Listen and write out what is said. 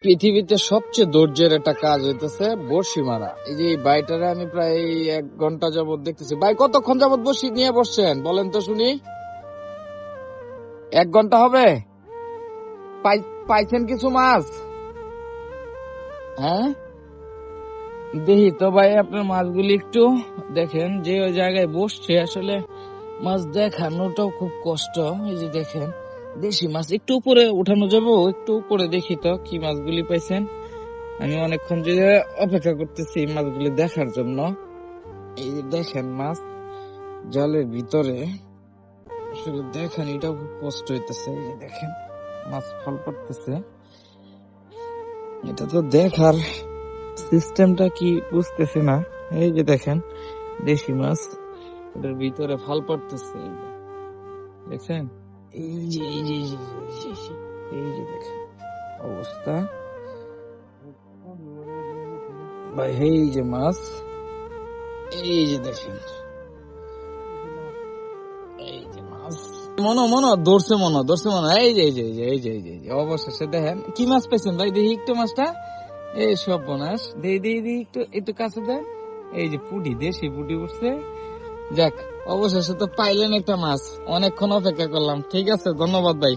পৃথিবীতে সবচেয়ে ধৈর্যের একটা কাজ হইতেছে বড়শি মারা। এই যে এই বাইটারে আমি প্রায় 1 ঘন্টা যাবত দেখতেছি। ভাই কতক্ষণ যাবত বড়শি নিয়ে বসছেন বলেন তো শুনি? 1 ঘন্টা হবে? পাইছেন কিছু মাছ? হ্যাঁ, দেখি তো ভাই আপনার মাছগুলি একটু দেখেন। যে ওই জায়গায় বসছে আসলে মাছ দেখানোটাও খুব কষ্ট। এই যে দেখেন দেশি মাছ। একটু উপরে উঠানো যাবে? একটু উপরে দেখি তো কি মাছগুলি পাইছেন। আমি অনেকক্ষণ যে অপেক্ষা করতেছি মাছগুলি দেখার জন্য। এই যে দেখেন মাছ জলের ভিতরে, আসলে দেখেন এটাও খুব কষ্ট হইতেছে। এই যে দেখেন মাছ ফল পড়তেছে। এটা তো দেখার সিস্টেমটা কি বুঝতেছি না। এই যে দেখেন দেশি মাছ এটার ভিতরে ফল পড়তেছে। এই যে দেখছেন, এই যে দেখেন অবস্থা ভাই। এই যে মাছ, এই যে দেখেন, এই যে মাছ ধরছে এই যে অবশেষে দেখেন কি মাছ পেয়েছেন ভাই। দেখি একটু মাছটা। এই সব বোনাস দেখি একটু একটু কাছে দেন। এই যে পুঁটি, দেশি পুঁটি উঠছে। যাক, অবশেষে তো পাইলেন একটা মাছ। অনেকক্ষণ অপেক্ষা করলাম। ঠিক আছে, ধন্যবাদ ভাই।